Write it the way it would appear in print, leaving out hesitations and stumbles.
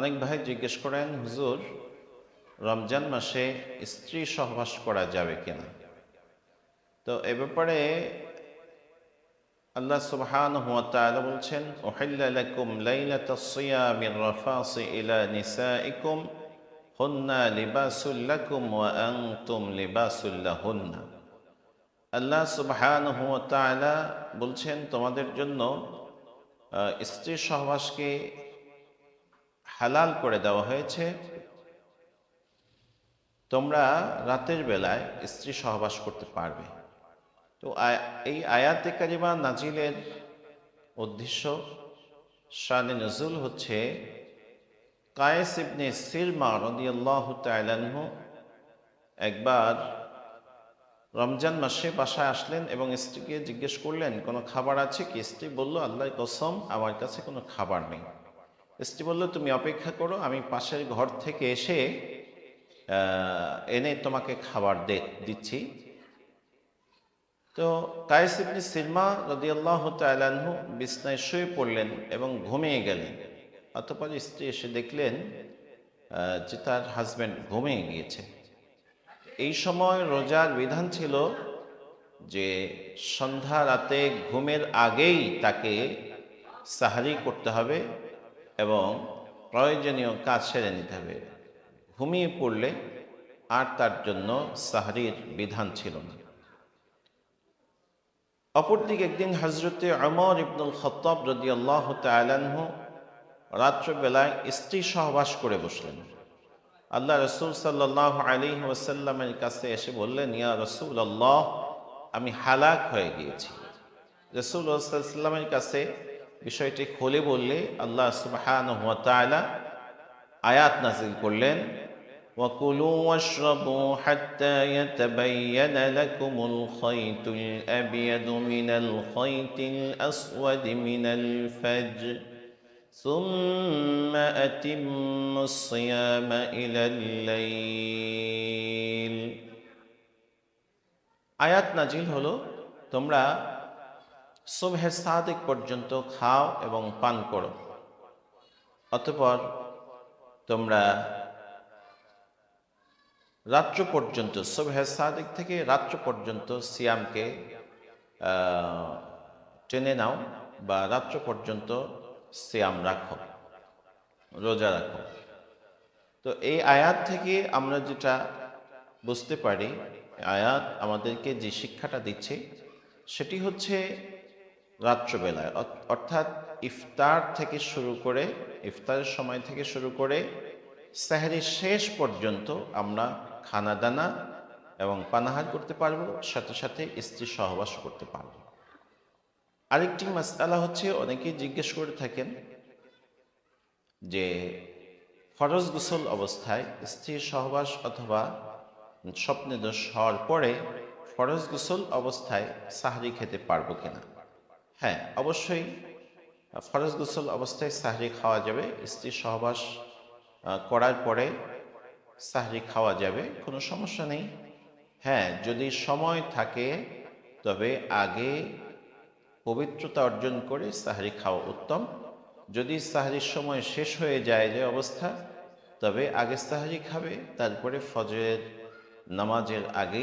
অনেক ভাই জিজ্ঞেস করেন, হুজুর রমজান মাসে স্ত্রী সহবাস করা যাবে কিনা। তো এ ব্যাপারে আল্লাহ সুবহানাহু ওয়া তাআলা বলছেন, উহিল্লা লাকুম লাইলাতাস সিয়ামির রাফাসি ইলা নিসাইকুম হুন্না লিবাসুল লাকুম ওয়া আনতুম লিবাসুল লাহুন্না। আল্লাহ সুবহানাহু ওয়া তাআলা বলছেন, তোমাদের জন্য স্ত্রী সহবাসকে হালাল করে দেওয়া হয়েছে। তোমরা রাতের বেলায় স্ত্রী সহবাস করতে পারবে। তো এই আয়াতে কারিমা নাজিলের উদ্দেশ্য, শানে নজুল হচ্ছে কায়েস ইবনে সিরমা রাদিয়াল্লাহু তাআলা আনহু একবার রমজান মাসে বাসায় আসলেন এবং স্ত্রীকে জিজ্ঞেস করলেন, কোনো খাবার আছে কি? স্ত্রী বলল, আল্লাহর কসম আমার কাছে কোনো খাবার নেই। স্ত্রী বলল, তুমি অপেক্ষা করো, আমি পাশের ঘর থেকে এসে এনে তোমাকে খাবার দিচ্ছি। তো কায়েস ইবনে সিরমা রাদিয়াল্লাহু তাআলা আনহু বিছনায় শুয়ে পড়লেন এবং ঘুমিয়ে গেলেন। অতঃপর স্ত্রী এসে দেখলেন যে তার হাজব্যান্ড ঘুমিয়ে গিয়েছে। এই সময় রোজার বিধান ছিল যে সন্ধ্যা রাতে ঘুমের আগেই তাকে সাহারি করতে হবে এবং প্রয়োজনীয় কাজ সেরে নিতে হবে। ঘুমিয়ে পড়লে আর তার জন্য সাহারির বিধান ছিল না। অপরদিকে একদিন হজরতে ওমর ইবনুল খাত্তাব রাদিয়াল্লাহু তাআলা আনহু রাত্রবেলায় স্ত্রী সহবাস করে বসলেন। আল্লাহ রসুল সাল্লাল্লাহু আলাইহি ওয়াসাল্লামের কাছে এসে বললেন, ইয়া রাসূলুল্লাহ, আমি হালাক হয়ে গিয়েছি। রাসূলুল্লাহ সাল্লাল্লাহু আলাইহি ওয়াসাল্লামের কাছে বিষয়টি খুলে বললে আল্লাহ সুবহানাহু ওয়া তাআলা আয়াত নাযিল করলেন, وكلوا واشربوا حتى يتبين لكم الخيط الأبيض من الخيط الأسود من الفجر ثم أتموا الصيام إلى الليل। আয়াত নাজিল হলো, তোমরা সুবহে সাদিক পর্যন্ত খাও এবং পান করো, অতঃপর তোমরা রাত্র পর্যন্ত, সুবহে সাদিক থেকে রাত্র পর্যন্ত সিয়ামকে টেনে নাও বা রাত্র পর্যন্ত সিয়াম রাখো, রোজা রাখো। তো এই আয়াত থেকে আমরা যেটা বুঝতে পারি, আয়াত আমাদেরকে যে শিক্ষাটা দিচ্ছে সেটি হচ্ছে রাত্রবেলায়, অর্থাৎ ইফতার থেকে শুরু করে, ইফতারের সময় থেকে শুরু করে সেহরির শেষ পর্যন্ত আমরা খানা দানা এবং পানাহার করতে পারবো, সাথে সাথে স্ত্রী সহবাস করতে পারবো। আরেকটি মাসআলা হচ্ছে, অনেকেই জিজ্ঞেস করে থাকেন যে ফরজ গোসল অবস্থায় স্ত্রীর সহবাস অথবা স্বপ্নে দোষ হওয়ার পরে ফরজ গোসল অবস্থায় সাহরি খেতে পারবো কিনা। হ্যাঁ, অবশ্যই ফরজ গোসল অবস্থায় সাহরি খাওয়া যাবে। স্ত্রী সহবাস করার পরে সাহরি খাওয়া যাবে, কোনো সমস্যা নেই। হ্যাঁ, যদি সময় থাকে তবে আগে পবিত্রতা অর্জন করে সাহরি খাওয়া উত্তম। যদি সাহরির সময় শেষ হয়ে যায় যে অবস্থা, তবে আগে সাহরি খাবে, তারপরে ফজরের নামাজের আগে